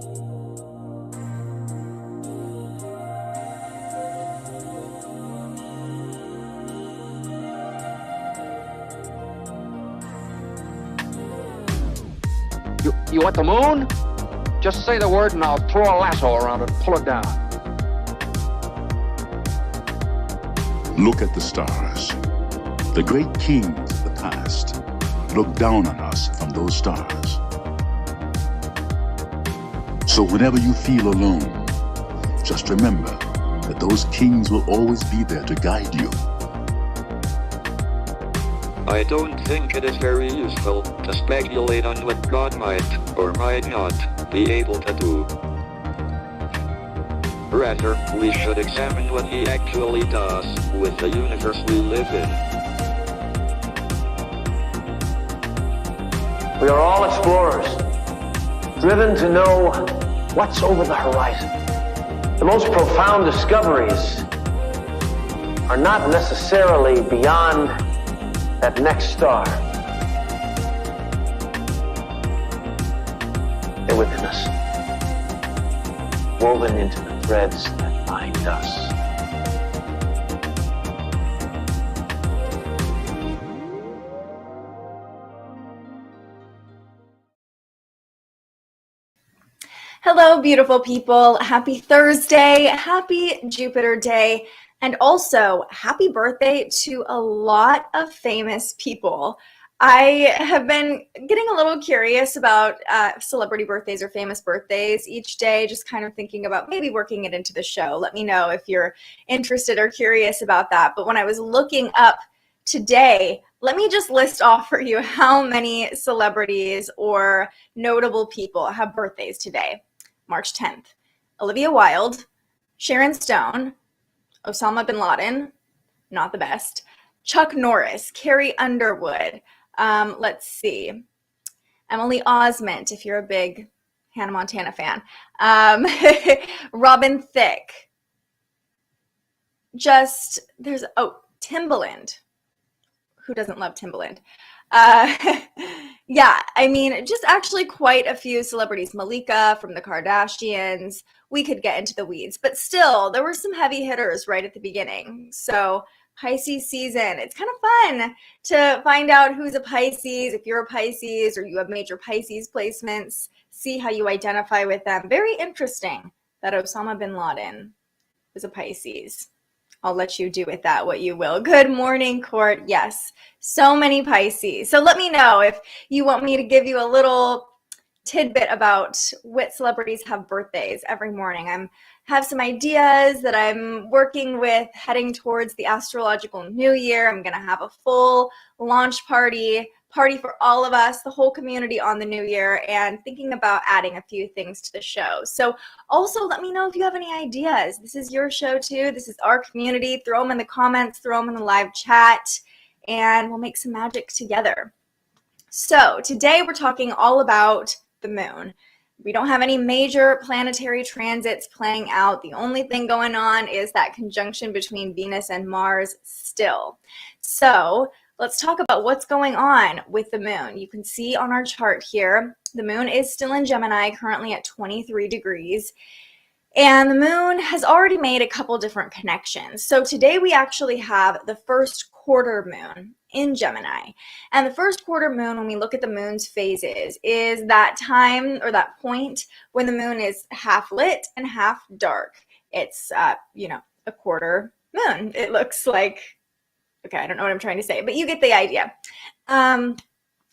You want the moon? Just say the word and I'll throw a lasso around it and pull it down. Look at the stars. The great kings of the past look down on us from those stars. So whenever you feel alone, just remember that those kings will always be there to guide you. I don't think it is very useful to speculate on what God might or might not be able to do. Rather, we should examine what He actually does with the universe we live in. We are all explorers, driven to know what's over the horizon. The most profound discoveries are not necessarily beyond that next star. They're within us, woven into the threads that bind us. Hello, beautiful people. Happy Thursday, happy Jupiter Day, and also happy birthday to a lot of famous people. I have been getting a little curious about celebrity birthdays or famous birthdays each day, just kind of thinking about maybe working it into the show. Let me know if you're interested or curious about that. But when I was looking up today, let me just list off for you how many celebrities or notable people have birthdays today. March 10th, Olivia Wilde, Sharon Stone, Osama bin Laden, not the best, Chuck Norris, Carrie Underwood, let's see, Emily Osment, if you're a big Hannah Montana fan, Robin Thicke, Timbaland. Who doesn't love Timbaland? Yeah, I mean, just actually quite a few celebrities. Malika from the Kardashians. We could get into the weeds, but still, there were some heavy hitters right at the beginning. So Pisces season, it's kind of fun to find out who's a Pisces, if you're a Pisces or you have major Pisces placements, see how you identify with them. Very interesting that Osama bin Laden was a Pisces. I'll let you do with that what you will. Good morning, Court. Yes, so many Pisces. So let me know if you want me to give you a little tidbit about what celebrities have birthdays every morning. I have some ideas that I'm working with heading towards the astrological new year. I'm going to have a full launch party for all of us, the whole community on the new year, and thinking about adding a few things to the show. So also let me know if you have any ideas. This is your show too. This is our community. Throw them in the comments, throw them in the live chat, and we'll make some magic together. So today we're talking all about the moon. We don't have any major planetary transits playing out. The only thing going on is that conjunction between Venus and Mars still. So let's talk about what's going on with the moon. You can see on our chart here, the moon is still in Gemini, currently at 23 degrees. And the moon has already made a couple different connections. So today we actually have the first quarter moon in Gemini. And the first quarter moon, when we look at the moon's phases, is that time or that point when the moon is half lit and half dark. It's, a quarter moon. It looks like, okay, I don't know what I'm trying to say, but you get the idea.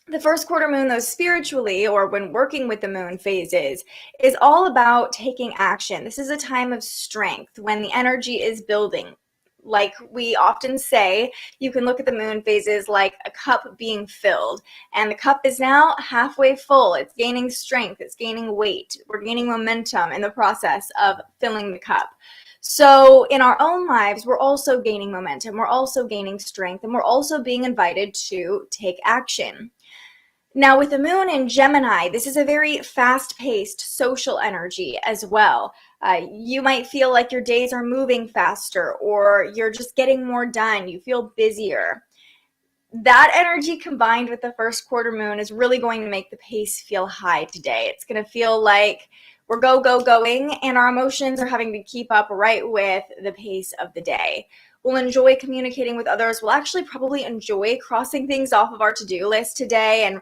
The first quarter moon, though, spiritually, or when working with the moon phases, is all about taking action. This is a time of strength when the energy is building. Like we often say, you can look at the moon phases like a cup being filled, and the cup is now halfway full. It's gaining strength. It's gaining weight. We're gaining momentum in the process of filling the cup. So in our own lives, we're also gaining momentum. We're also gaining strength, and we're also being invited to take action. Now, with the moon in Gemini, this is a very fast-paced social energy as well. You might feel like your days are moving faster, or you're just getting more done. You feel busier. That energy combined with the first quarter moon is really going to make the pace feel high today. It's going to feel like we're going, and our emotions are having to keep up right with the pace of the day. We'll enjoy communicating with others. We'll actually probably enjoy crossing things off of our to-do list today and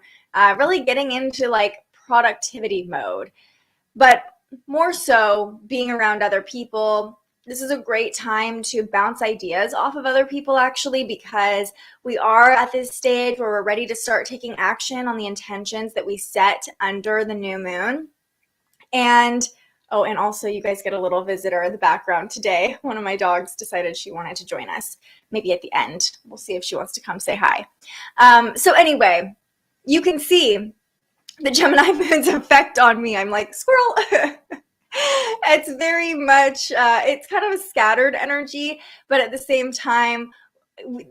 really getting into like productivity mode. But more so being around other people. This is a great time to bounce ideas off of other people, actually, because we are at this stage where we're ready to start taking action on the intentions that we set under the new moon. And oh, and also you guys get a little visitor in the background today. One of my dogs decided she wanted to join us. Maybe at the end. We'll see if she wants to come say hi. So anyway, you can see the Gemini moon's effect on me. I'm like, squirrel. It's very much, it's kind of a scattered energy, but at the same time,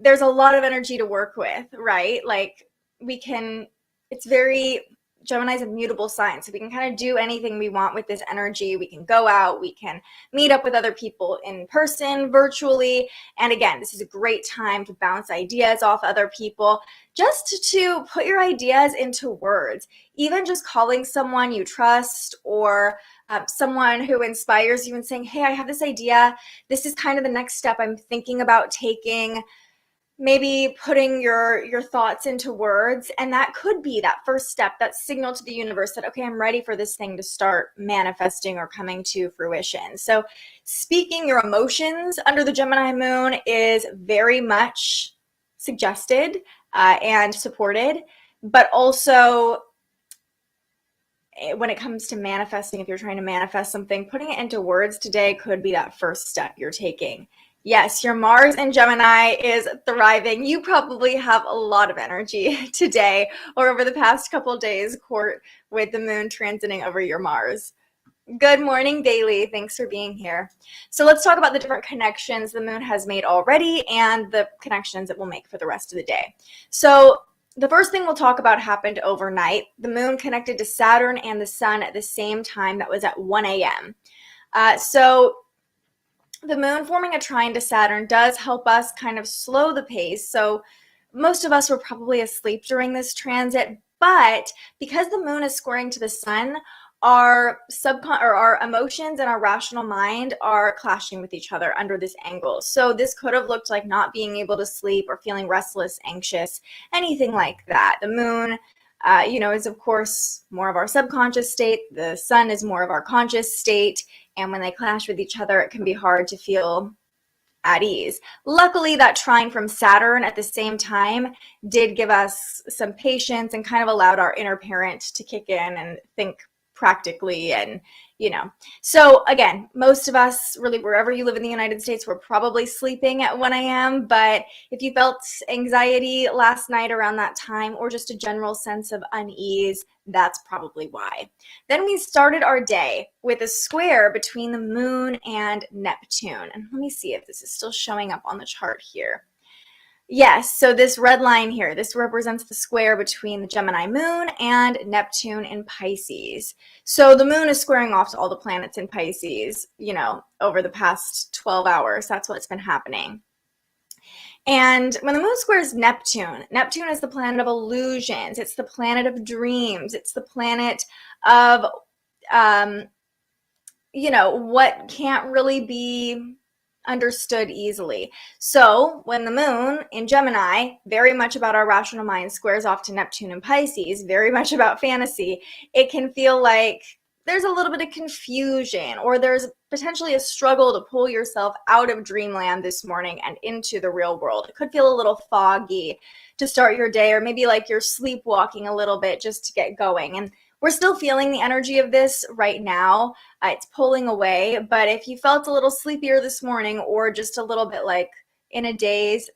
there's a lot of energy to work with, right? Like it's very, Gemini's a mutable sign, so we can kind of do anything we want with this energy. We can go out, we can meet up with other people in person, virtually. And again, this is a great time to bounce ideas off other people, just to put your ideas into words. Even just calling someone you trust or someone who inspires you and saying, hey, I have this idea. This is kind of the next step I'm thinking about taking. Maybe putting your thoughts into words, and that could be that first step, that signal to the universe that, okay, I'm ready for this thing to start manifesting or coming to fruition. So speaking your emotions under the Gemini moon is very much suggested and supported, but also when it comes to manifesting, if you're trying to manifest something, putting it into words today could be that first step you're taking. Yes, your Mars in Gemini is thriving. You probably have a lot of energy today or over the past couple of days, Court, with the moon transiting over your Mars. Good morning, Bailey. Thanks for being here. So let's talk about the different connections the moon has made already and the connections it will make for the rest of the day. So the first thing we'll talk about happened overnight. The moon connected to Saturn and the sun at the same time. That was at 1 a.m. So the moon forming a trine to Saturn does help us kind of slow the pace. So most of us were probably asleep during this transit, but because the moon is squaring to the sun, our emotions and our rational mind are clashing with each other under this angle. So this could have looked like not being able to sleep or feeling restless, anxious, anything like that. The moon, is of course more of our subconscious state. The sun is more of our conscious state. And when they clash with each other, it can be hard to feel at ease. Luckily, that trine from Saturn at the same time did give us some patience and kind of allowed our inner parent to kick in and think practically and so again, most of us, really wherever you live in the United States, we're probably sleeping at 1 a.m. But if you felt anxiety last night around that time or just a general sense of unease, that's probably why. Then we started our day with a square between the moon and Neptune. And let me see if this is still showing up on the chart here. Yes, so this red line here, this represents the square between the Gemini moon and Neptune in Pisces. So the moon is squaring off to all the planets in Pisces, over the past 12 hours. That's what's been happening. And when the moon squares Neptune, Neptune is the planet of illusions. It's the planet of dreams. It's the planet of, what can't really be understood easily. So when the moon in Gemini, very much about our rational mind, squares off to Neptune in Pisces, very much about fantasy, it can feel like there's a little bit of confusion or there's potentially a struggle to pull yourself out of dreamland this morning and into the real world. It could feel a little foggy to start your day, or maybe like you're sleepwalking a little bit just to get going. And we're still feeling the energy of this right now. It's pulling away, but if you felt a little sleepier this morning or just a little bit like in a daze,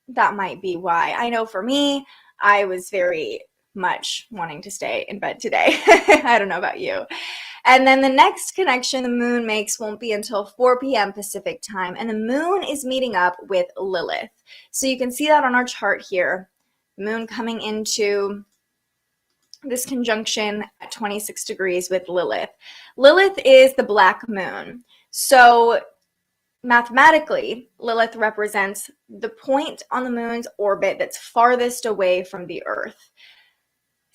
that might be why. I know for me, I was very much wanting to stay in bed today. I don't know about you. And then the next connection the moon makes won't be until 4 p.m. Pacific time, and the moon is meeting up with Lilith. So you can see that on our chart here. Moon coming into this conjunction at 26 degrees with Lilith. Lilith is the black moon. So mathematically, Lilith represents the point on the moon's orbit that's farthest away from the Earth.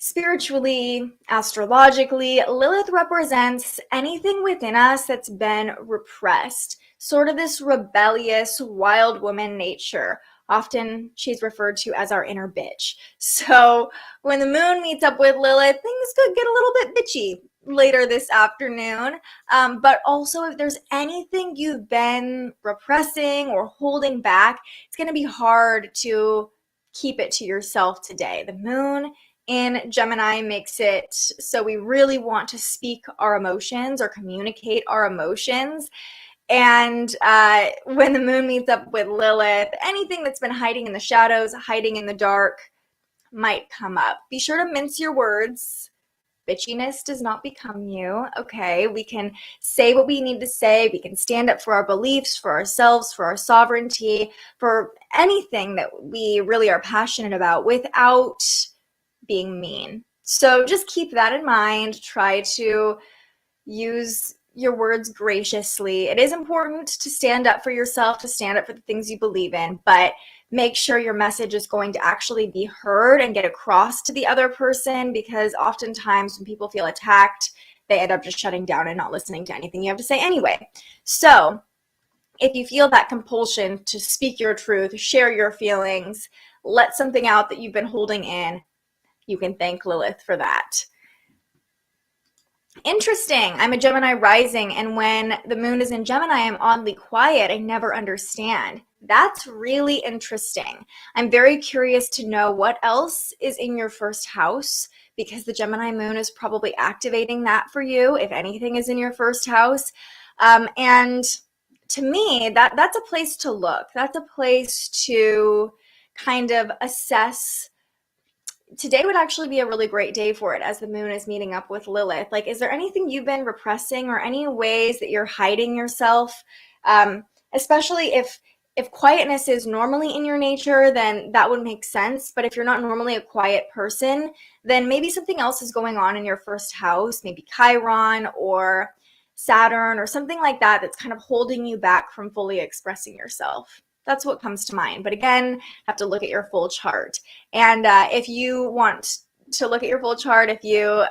Spiritually, astrologically, Lilith represents anything within us that's been repressed, sort of this rebellious, wild woman nature. Often she's referred to as our inner bitch. So when the moon meets up with Lilith, things could get a little bit bitchy later this afternoon. But also, if there's anything you've been repressing or holding back, it's going to be hard to keep it to yourself today. The moon in Gemini makes it so we really want to speak our emotions or communicate our emotions. And when the moon meets up with Lilith, anything that's been hiding in the shadows, hiding in the dark, might come up. Be sure to mince your words. Bitchiness does not become you, okay? We can say what we need to say. We can stand up for our beliefs, for ourselves, for our sovereignty, for anything that we really are passionate about without being mean. So just keep that in mind. Try to use your words graciously. It is important to stand up for yourself, to stand up for the things you believe in, but make sure your message is going to actually be heard and get across to the other person, because oftentimes when people feel attacked, they end up just shutting down and not listening to anything you have to say anyway. So if you feel that compulsion to speak your truth, share your feelings, let something out that you've been holding in, you can thank Lilith for that. Interesting. I'm a Gemini rising, and when the moon is in Gemini, I'm oddly quiet. I never understand. That's really interesting. I'm very curious to know what else is in your first house, because the Gemini moon is probably activating that for you, if anything is in your first house. And to me, that's a place to look. That's a place to kind of assess. Today would actually be a really great day for it, as the moon is meeting up with Lilith. Like, is there anything you've been repressing or any ways that you're hiding yourself? Especially if quietness is normally in your nature, then that would make sense. But if you're not normally a quiet person, then maybe something else is going on in your first house, maybe Chiron or Saturn or something like that that's kind of holding you back from fully expressing yourself. That's what comes to mind. But again, have to look at your full chart. And if you want to look at your full chart, if you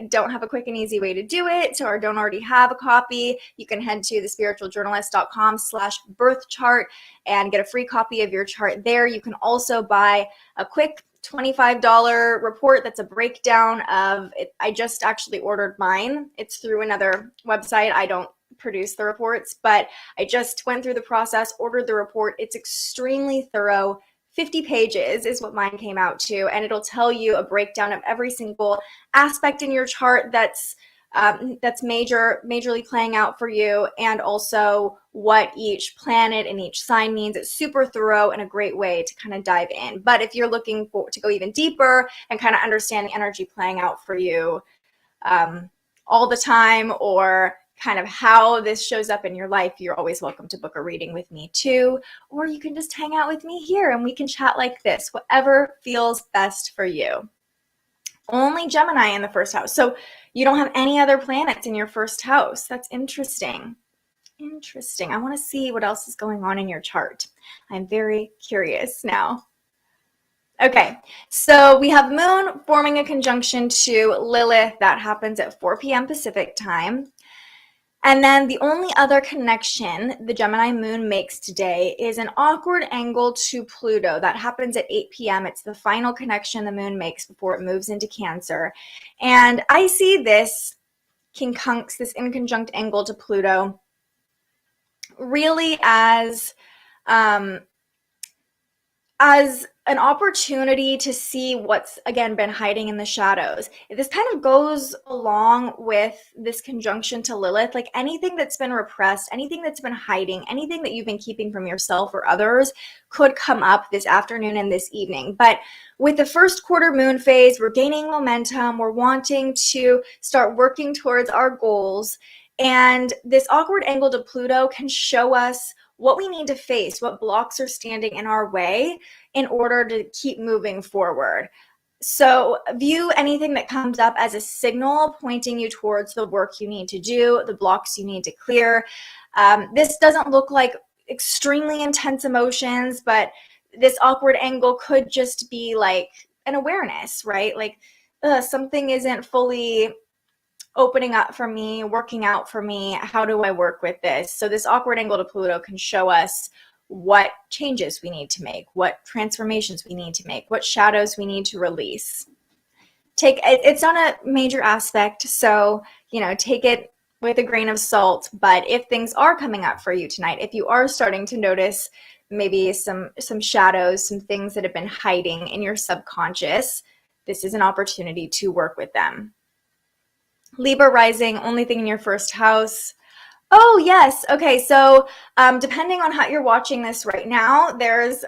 don't have a quick and easy way to do it or don't already have a copy, you can head to thespiritualjournalist.com/birth chart and get a free copy of your chart there. You can also buy a quick $25 report that's a breakdown of it. I just actually ordered mine. It's through another website. I don't produce the reports, but I just went through the process, ordered the report. It's extremely thorough. 50 pages is what mine came out to, and it'll tell you a breakdown of every single aspect in your chart that's majorly playing out for you, and also what each planet and each sign means. It's super thorough and a great way to kind of dive in. But if you're looking to go even deeper and kind of understand the energy playing out for you all the time, or kind of how this shows up in your life, you're always welcome to book a reading with me too, or you can just hang out with me here and we can chat like this, whatever feels best for you. Only Gemini in the first house. So you don't have any other planets in your first house. That's interesting. Interesting. I want to see what else is going on in your chart. I'm very curious now. Okay, so we have Moon forming a conjunction to Lilith. That happens at 4 p.m. Pacific time. And then the only other connection the Gemini moon makes today is an awkward angle to Pluto. That happens at 8 p.m. It's the final connection the moon makes before it moves into Cancer. And I see this quincunx, this inconjunct angle to Pluto, really as an opportunity to see what's, again, been hiding in the shadows. This kind of goes along with this conjunction to Lilith, like anything that's been repressed, anything that's been hiding, anything that you've been keeping from yourself or others could come up this afternoon and this evening. But with the first quarter moon phase, we're gaining momentum. We're wanting to start working towards our goals. And this awkward angle to Pluto can show us what we need to face, what blocks are standing in our way in order to keep moving forward. So view anything that comes up as a signal pointing you towards the work you need to do, the blocks you need to clear. This doesn't look like extremely intense emotions, but this awkward angle could just be like an awareness, right? Like something isn't fully opening up for me, working out for me. How do I work with this? So this awkward angle to Pluto can show us what changes we need to make, what transformations we need to make, what shadows we need to release. It's not a major aspect, so take it with a grain of salt. But if things are coming up for you tonight, if you are starting to notice maybe some shadows, some things that have been hiding in your subconscious, this is an opportunity to work with them. Libra rising, only thing in your first house. Oh, yes. Okay, so depending on how you're watching this right now, there is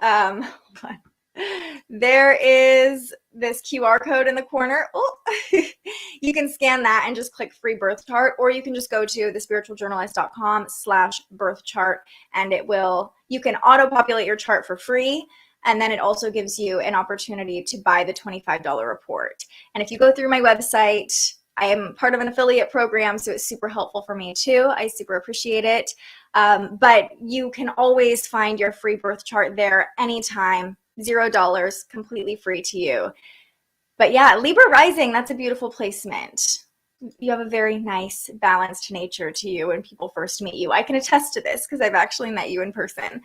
this QR code in the corner. Oh, you can scan that and just click free birth chart, or you can just go to thespiritualjournalist.com/birth chart, and you can auto-populate your chart for free. And then it also gives you an opportunity to buy the $25 report. And if you go through my website, I am part of an affiliate program, so it's super helpful for me too. I super appreciate it. But you can always find your free birth chart there anytime, $0, completely free to you. But yeah, Libra rising, that's a beautiful placement. You have a very nice, balanced nature to you when people first meet you. I can attest to this because I've actually met you in person.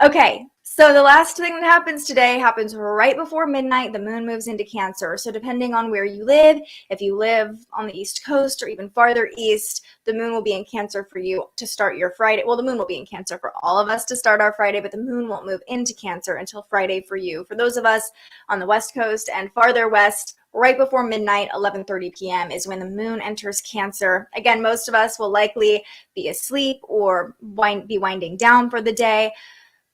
Okay, so the last thing that happens today happens right before midnight. The moon moves into Cancer. So depending on where you live, if you live on the East Coast or even farther east, the moon will be in Cancer for you to start your Friday. Well, the moon will be in Cancer for all of us to start our Friday, but the moon won't move into Cancer until Friday for you. For those of us on the West Coast and farther west, right before midnight, 11:30 p.m. is when the moon enters Cancer. Again, most of us will likely be asleep or be winding down for the day.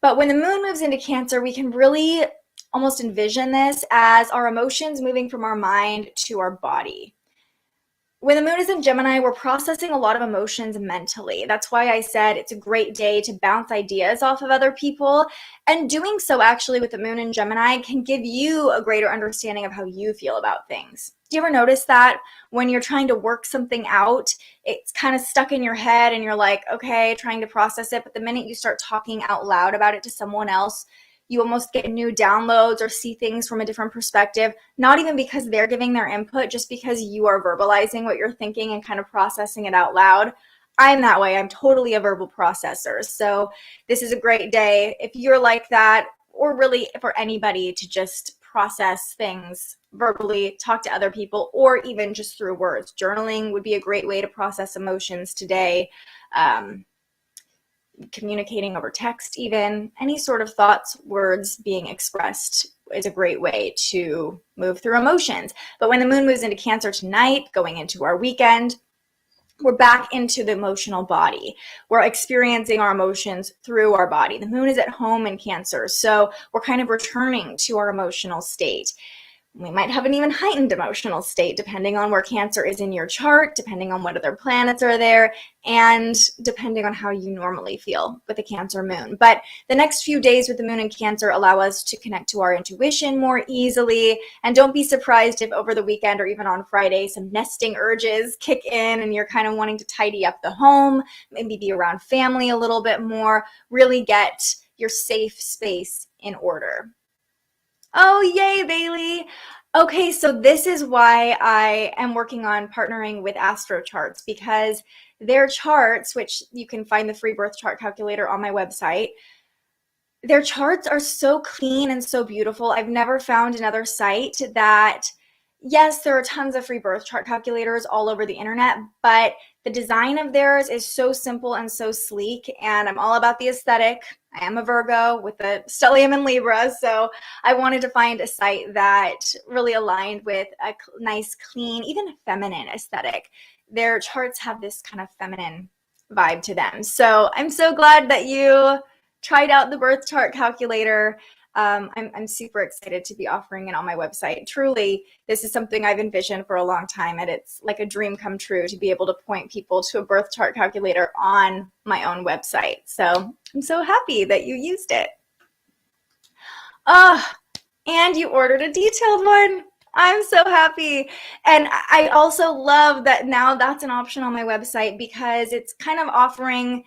But when the moon moves into Cancer, we can really almost envision this as our emotions moving from our mind to our body. When the moon is in Gemini, we're processing a lot of emotions mentally. That's why I said it's a great day to bounce ideas off of other people. And doing so actually with the moon in Gemini can give you a greater understanding of how you feel about things. Do you ever notice that when you're trying to work something out, it's kind of stuck in your head and you're like, okay, trying to process it. But the minute you start talking out loud about it to someone else, you almost get new downloads or see things from a different perspective, not even because they're giving their input, just because you are verbalizing what you're thinking and kind of processing it out loud. I'm that way. I'm totally a verbal processor. So this is a great day if you're like that, or really for anybody to just process things verbally, talk to other people, or even just through words. Journaling would be a great way to process emotions today. Communicating over text, even any sort of thoughts, words being expressed is a great way to move through emotions. But when the moon moves into Cancer tonight, going into our weekend, we're back into the emotional body. We're experiencing our emotions through our body. The moon is at home in Cancer, so we're kind of returning to our emotional state. We might have an even heightened emotional state depending on where Cancer is in your chart, depending on what other planets are there, and depending on how you normally feel with the Cancer moon. But the next few days with the moon in Cancer allow us to connect to our intuition more easily. And don't be surprised if over the weekend or even on Friday, some nesting urges kick in and you're kind of wanting to tidy up the home, maybe be around family a little bit more, really get your safe space in order. Oh, yay, Bailey. Okay, so this is why I am working on partnering with Astro Charts, because their charts, which you can find the free birth chart calculator on my website, their charts are so clean and so beautiful. I've never found another site that, yes, there are tons of free birth chart calculators all over the internet, but the design of theirs is so simple and so sleek, and I'm all about the aesthetic. I am a Virgo with a stellium in Libra, so I wanted to find a site that really aligned with a nice, clean, even feminine aesthetic. Their charts have this kind of feminine vibe to them. So I'm so glad that you tried out the birth chart calculator. I'm super excited to be offering it on my website. Truly, this is something I've envisioned for a long time, and it's like a dream come true to be able to point people to a birth chart calculator on my own website. So I'm so happy that you used it. And you ordered a detailed one. I'm so happy. And I also love that now that's an option on my website, because it's kind of offering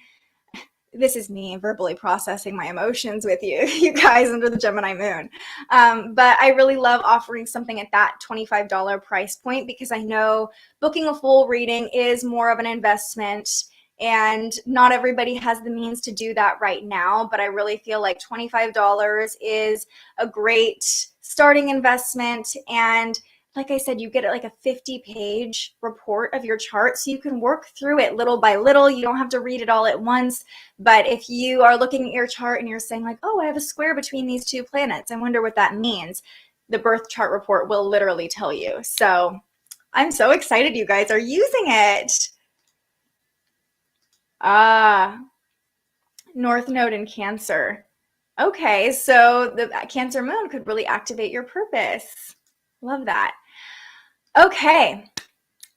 this is me verbally processing my emotions with you, you guys, under the Gemini moon. But I really love offering something at that $25 price point because I know booking a full reading is more of an investment and not everybody has the means to do that right now. But I really feel like $25 is a great starting investment. And like I said, you get like a 50-page report of your chart, so you can work through it little by little. You don't have to read it all at once. But if you are looking at your chart and you're saying like, oh, I have a square between these two planets, I wonder what that means, the birth chart report will literally tell you. So I'm so excited you guys are using it. North Node in Cancer. Okay, so the Cancer moon could really activate your purpose. Love that. Okay,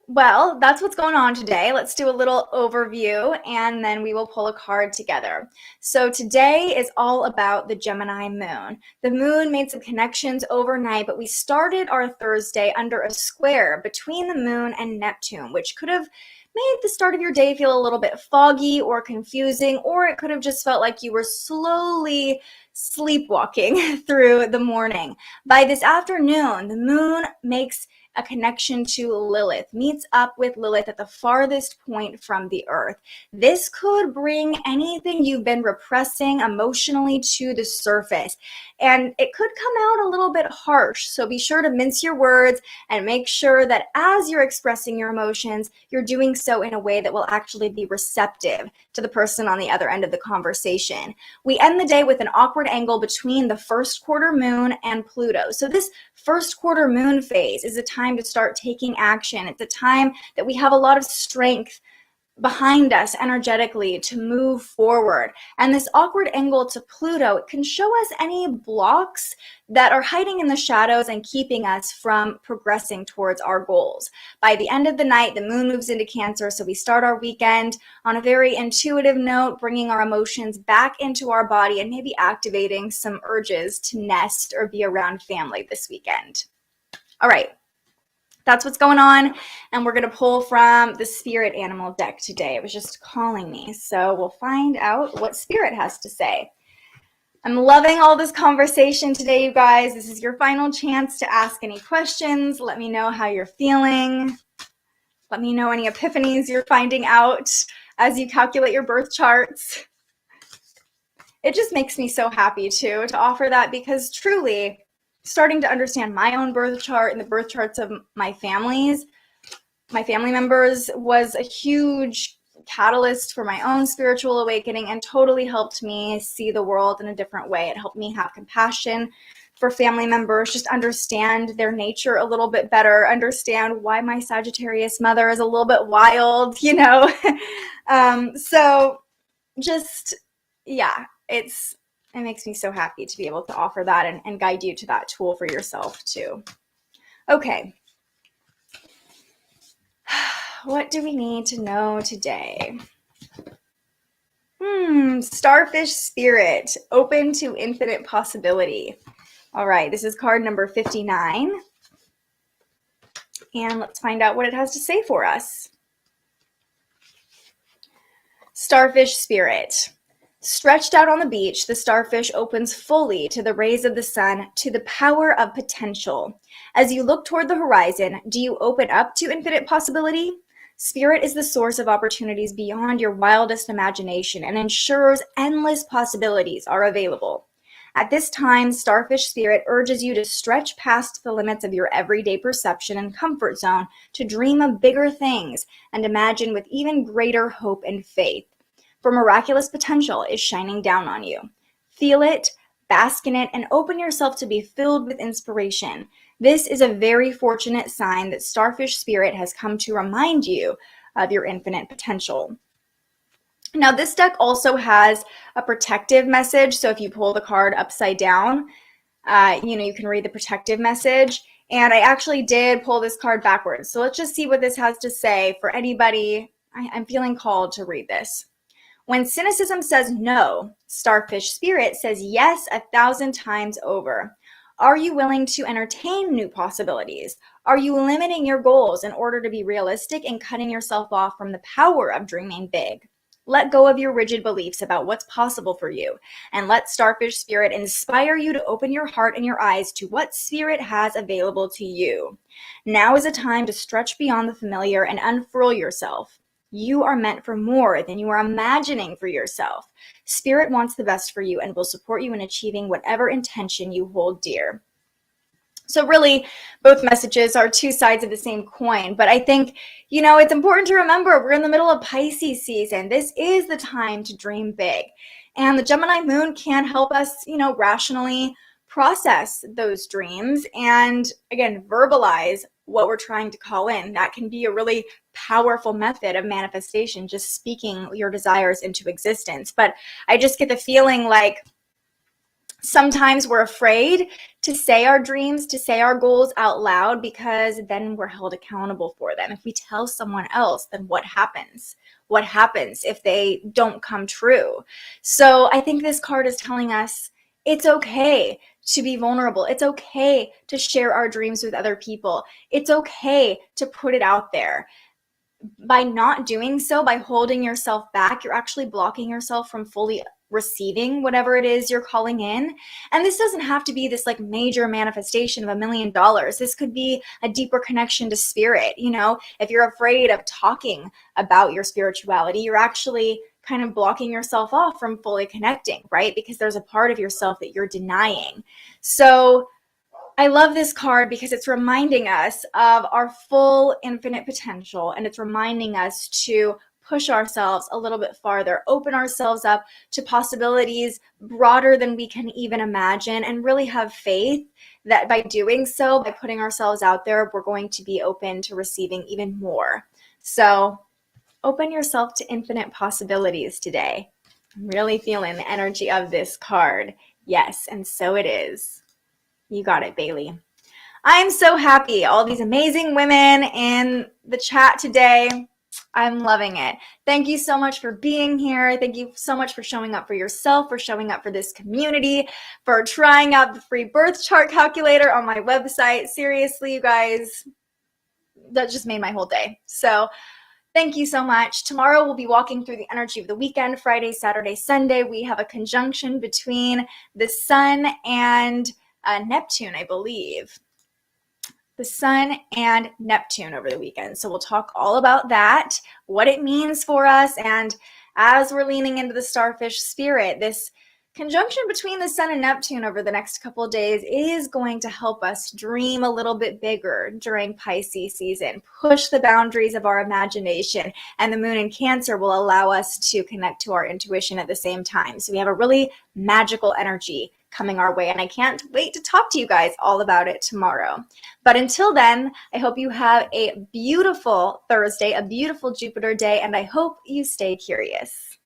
well, that's what's going on today. Let's do a little overview and then we will pull a card together. So today is all about the Gemini moon. The moon made some connections overnight, but we started our Thursday under a square between the moon and Neptune, which could have made the start of your day feel a little bit foggy or confusing, or it could have just felt like you were slowly sleepwalking through the morning. By this afternoon, the moon makes a connection to Lilith, meets up with Lilith at the farthest point from the earth. This could bring anything you've been repressing emotionally to the surface, and it could come out a little bit harsh. So be sure to mince your words and make sure that as you're expressing your emotions, you're doing so in a way that will actually be receptive to the person on the other end of the conversation. We end the day with an awkward angle between the first quarter moon and Pluto. So this first quarter moon phase is a time to start taking action. It's a time that we have a lot of strength behind us energetically to move forward. And this awkward angle to Pluto, it can show us any blocks that are hiding in the shadows and keeping us from progressing towards our goals. By the end of the night, the moon moves into Cancer, so we start our weekend on a very intuitive note, bringing our emotions back into our body and maybe activating some urges to nest or be around family this weekend. All right. That's what's going on, and we're going to pull from the Spirit Animal deck today. It was just calling me, so we'll find out what Spirit has to say. I'm loving all this conversation today, you guys. This is your final chance to ask any questions. Let me know how you're feeling. Let me know any epiphanies you're finding out as you calculate your birth charts. It just makes me so happy, to offer that, because truly, starting to understand my own birth chart and the birth charts of my family members was a huge catalyst for my own spiritual awakening and totally helped me see the world in a different way. It helped me have compassion for family members, just understand their nature a little bit better, understand why my Sagittarius mother is a little bit wild, you know? So just, yeah, it makes me so happy to be able to offer that and guide you to that tool for yourself too. Okay. What do we need to know today? Starfish Spirit, open to infinite possibility. All right, this is card number 59. And let's find out what it has to say for us. Starfish Spirit. Stretched out on the beach, the starfish opens fully to the rays of the sun, to the power of potential. As you look toward the horizon, do you open up to infinite possibility? Spirit is the source of opportunities beyond your wildest imagination and ensures endless possibilities are available. At this time, Starfish Spirit urges you to stretch past the limits of your everyday perception and comfort zone to dream of bigger things and imagine with even greater hope and faith. For miraculous potential is shining down on you. Feel it, bask in it, and open yourself to be filled with inspiration. This is a very fortunate sign that Starfish Spirit has come to remind you of your infinite potential. Now, this deck also has a protective message. So if you pull the card upside down, you can read the protective message. And I actually did pull this card backwards. So let's just see what this has to say for anybody. I'm feeling called to read this. When cynicism says no, Starfish Spirit says yes 1,000 times over. Are you willing to entertain new possibilities? Are you limiting your goals in order to be realistic and cutting yourself off from the power of dreaming big? Let go of your rigid beliefs about what's possible for you, and let Starfish Spirit inspire you to open your heart and your eyes to what Spirit has available to you. Now is a time to stretch beyond the familiar and unfurl yourself. You are meant for more than you are imagining for yourself. Spirit wants the best for you and will support you in achieving whatever intention you hold dear. So really, both messages are two sides of the same coin. But I think, it's important to remember we're in the middle of Pisces season. This is the time to dream big. And the Gemini moon can help us, rationally process those dreams and, again, verbalize what we're trying to call in. That can be a really powerful method of manifestation, just speaking your desires into existence. But I just get the feeling like sometimes we're afraid to say our dreams, to say our goals out loud, because then we're held accountable for them. If we tell someone else, then what happens? What happens if they don't come true? So I think this card is telling us it's okay to be vulnerable. It's okay to share our dreams with other people. It's okay to put it out there. By not doing so, by holding yourself back, you're actually blocking yourself from fully receiving whatever it is you're calling in. And this doesn't have to be this like major manifestation of $1 million. This could be a deeper connection to spirit. If you're afraid of talking about your spirituality, you're actually kind of blocking yourself off from fully connecting, right? Because there's a part of yourself that you're denying. So I love this card because it's reminding us of our full infinite potential, and it's reminding us to push ourselves a little bit farther, open ourselves up to possibilities broader than we can even imagine, and really have faith that by doing so, by putting ourselves out there, we're going to be open to receiving even more. So open yourself to infinite possibilities today. I'm really feeling the energy of this card. Yes, and so it is. You got it, Bailey. I'm so happy. All these amazing women in the chat today. I'm loving it. Thank you so much for being here. Thank you so much for showing up for yourself, for showing up for this community, for trying out the free birth chart calculator on my website. Seriously, you guys, that just made my whole day. So thank you so much. Tomorrow we'll be walking through the energy of the weekend. Friday, Saturday, Sunday, we have a conjunction between the sun and Neptune, I believe. The sun and Neptune over the weekend. So we'll talk all about that, what it means for us. And as we're leaning into the starfish spirit, this conjunction between the sun and Neptune over the next couple of days is going to help us dream a little bit bigger during Pisces season, push the boundaries of our imagination, and the moon in Cancer will allow us to connect to our intuition at the same time. So we have a really magical energy coming our way, and I can't wait to talk to you guys all about it tomorrow. But until then, I hope you have a beautiful Thursday, a beautiful Jupiter day, and I hope you stay curious.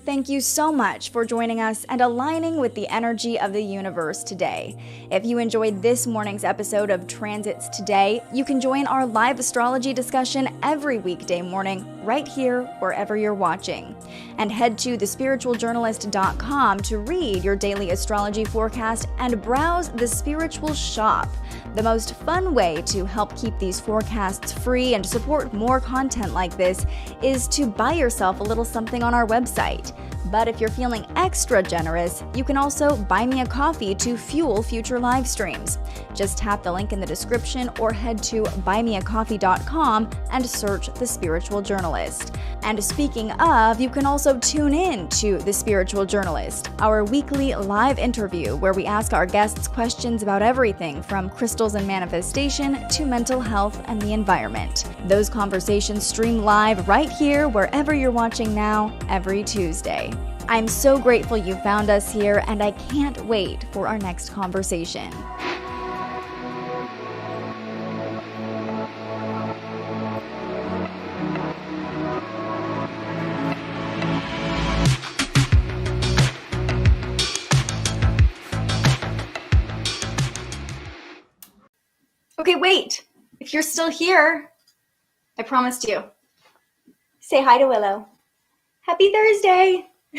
Thank you so much for joining us and aligning with the energy of the universe today. If you enjoyed this morning's episode of Transits Today, you can join our live astrology discussion every weekday morning right here wherever you're watching. And head to thespiritualjournalist.com to read your daily astrology forecast and browse the Spiritual Shop. The most fun way to help keep these forecasts free and support more content like this is to buy yourself a little something on our website. But if you're feeling extra generous, you can also buy me a coffee to fuel future live streams. Just tap the link in the description or head to buymeacoffee.com and search The Spiritual Journalist. And speaking of, you can also tune in to The Spiritual Journalist, our weekly live interview where we ask our guests questions about everything from crystals and manifestation to mental health and the environment. Those conversations stream live right here wherever you're watching now every Tuesday. I'm so grateful you found us here, and I can't wait for our next conversation. Okay, wait. If you're still here, I promised you. Say hi to Willow. Happy Thursday!